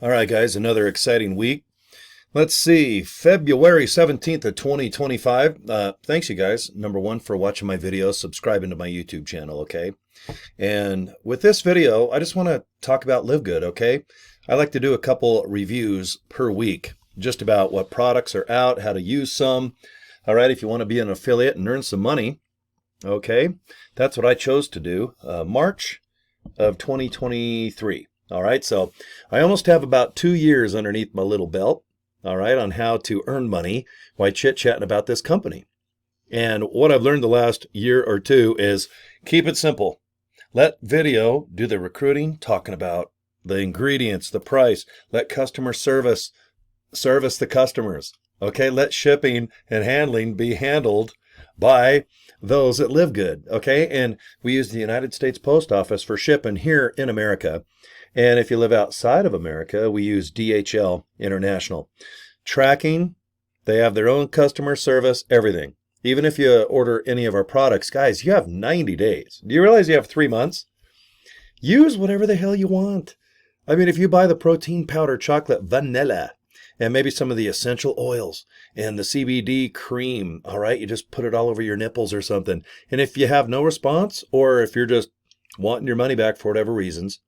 All right, guys, another exciting week. Let's see, February 17th of 2025. Thanks, you guys, number one, for watching my videos, subscribing to my YouTube channel, okay? And with this video, I just want to talk about LiveGood, okay? I like to do a couple reviews per week, just about what products are out, how to use some. All right, if you want to be an affiliate and earn some money, okay? That's what I chose to do, March of 2023. All right, so I almost have about 2 years underneath my little belt, all right, on how to earn money while chit-chatting about this company. And what I've learned the last year or two is keep it simple. Let video do the recruiting, talking about the ingredients, the price. Let customer service the customers. Okay, let shipping and handling be handled by those that live good. Okay, and we use the United States Post Office for shipping here in America. And if you live outside of America, we use DHL International. Tracking, they have their own customer service, everything. Even if you order any of our products, guys, you have 90 days. Do you realize you have 3 months? Use whatever the hell you want. I mean, if you buy the protein powder chocolate vanilla and maybe some of the essential oils and the CBD cream, all right, you just put it all over your nipples or something. And if you have no response, or if you're just wanting your money back for whatever reasons,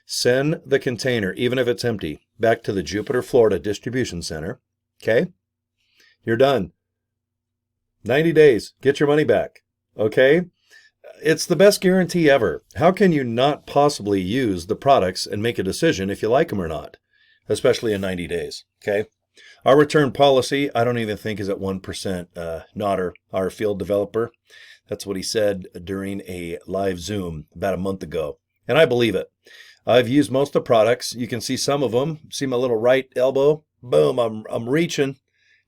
send the container, even if it's empty, back to the Jupiter, Florida distribution center. Okay? You're done. 90 days. Get your money back. Okay? It's the best guarantee ever. How can you not possibly use the products and make a decision if you like them or not? Especially in 90 days. Okay? Our return policy, I don't even think is at 1%. Nodder, our field developer, that's what he said during a live Zoom about a month ago. And I believe it. I've used most of the products. You can see some of them. See my little right elbow? Boom, I'm reaching.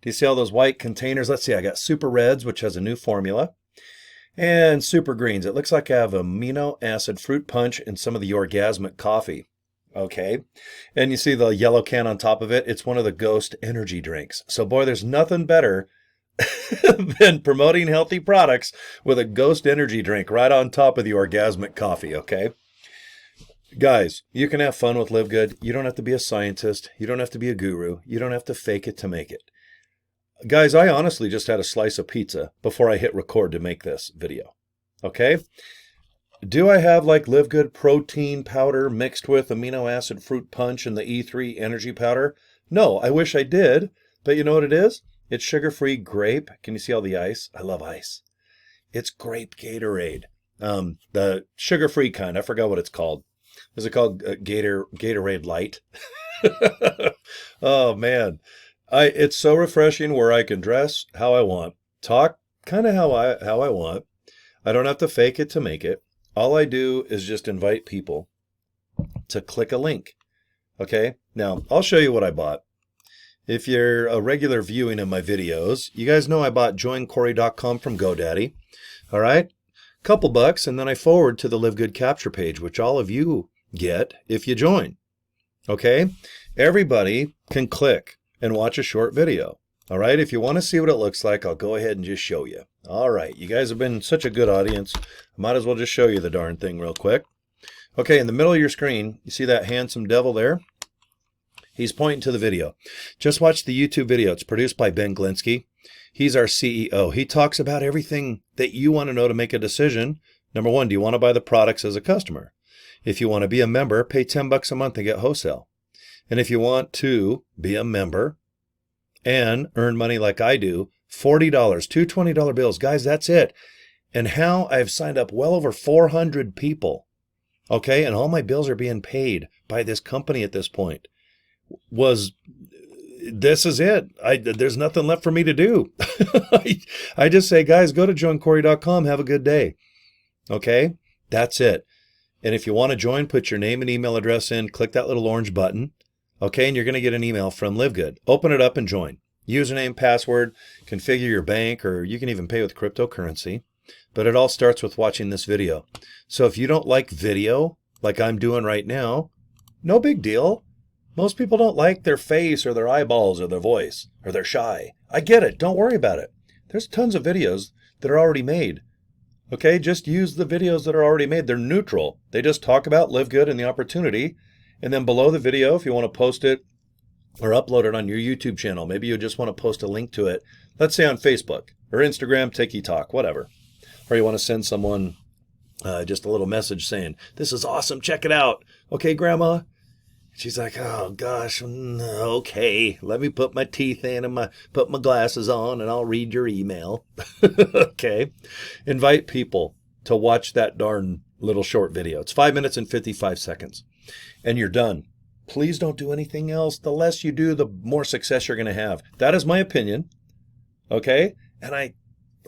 Do you see all those white containers? Let's see, I got Super Reds, which has a new formula, and Super Greens. It looks like I have amino acid fruit punch and some of the orgasmic coffee. Okay, and you see the yellow can on top of it? It's one of the Ghost energy drinks. So boy, there's nothing better than promoting healthy products with a Ghost energy drink right on top of the orgasmic coffee, okay? Guys, you can have fun with LiveGood. You don't have to be a scientist. You don't have to be a guru. You don't have to fake it to make it. Guys, I honestly just had a slice of pizza before I hit record to make this video. Okay? Do I have like LiveGood protein powder mixed with amino acid fruit punch and the E3 energy powder? No, I wish I did. But you know what it is? It's sugar-free grape. Can you see all the ice? I love ice. It's grape Gatorade. The sugar-free kind. I forgot what it's called. Is it called Gatorade Light? Oh, man. It's so refreshing where I can dress how I want, talk kind of how I want. I don't have to fake it to make it. All I do is just invite people to click a link. Okay? Now, I'll show you what I bought. If you're a regular viewing of my videos, you guys know I bought joincory.com from GoDaddy. All right? Couple bucks, and then I forward to the LiveGood capture page, which all of you get if you join. Okay? Everybody can click and watch a short video. All right? If you want to see what it looks like, I'll go ahead and just show you. All right. You guys have been such a good audience. I might as well just show you the darn thing real quick. Okay, in the middle of your screen, you see that handsome devil there? He's pointing to the video. Just watch the YouTube video. It's produced by Ben Glinsky. He's our CEO. He talks about everything that you want to know to make a decision. Number one, do you want to buy the products as a customer? If you want to be a member, pay $10 a month and get wholesale. And if you want to be a member and earn money like I do, $40, two $20 bills. Guys, that's it. And how I've signed up well over 400 people. Okay, and all my bills are being paid by this company at this point. This is it. There's nothing left for me to do. I just say, guys, go to joincory.com. Have a good day. Okay, that's it. And if you want to join, put your name and email address in, click that little orange button. Okay, and you're going to get an email from LiveGood. Open it up and join. Username, password, configure your bank, or you can even pay with cryptocurrency. But it all starts with watching this video. So if you don't like video, like I'm doing right now, no big deal. Most people don't like their face or their eyeballs or their voice, or they're shy. I get it. Don't worry about it. There's tons of videos that are already made. Okay, just use the videos that are already made. They're neutral. They just talk about LiveGood and the opportunity, And then below the video, if you want to post it or upload it on your YouTube channel, maybe you just want to post a link to it, let's say on Facebook or Instagram, TikTok, whatever. Or you want to send someone just a little message saying, this is awesome, check it out. Okay, Grandma? She's like, oh gosh, okay, let me put my teeth in and put my glasses on and I'll read your email. Okay. Invite people to watch that darn little short video. It's 5 minutes and 55 seconds and you're done. Please don't do anything else. The less you do, the more success you're going to have. That is my opinion. Okay. And I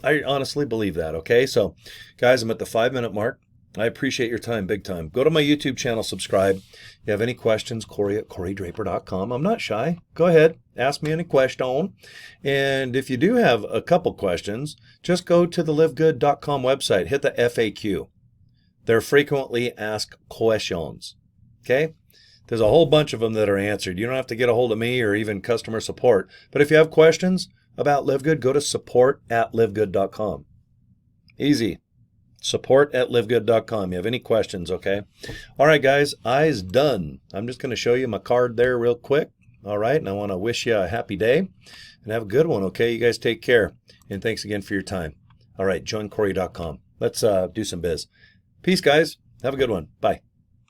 honestly believe that. Okay. So guys, I'm at the 5-minute mark. I appreciate your time, big time. Go to my YouTube channel, subscribe. If you have any questions, Cory at CoryDraper.com. I'm not shy. Go ahead, ask me any question. And if you do have a couple questions, just go to the LiveGood.com website. Hit the FAQ. They're frequently asked questions. Okay? There's a whole bunch of them that are answered. You don't have to get a hold of me or even customer support. But if you have questions about LiveGood, go to support@livegood.com. Easy. Support@livegood.com. You have any questions, okay? All right, guys, eyes done. I'm just going to show you my card there real quick. All right, and I want to wish you a happy day and have a good one, okay? You guys take care, and thanks again for your time. All right, joincory.com. Let's do some biz. Peace, guys. Have a good one. Bye.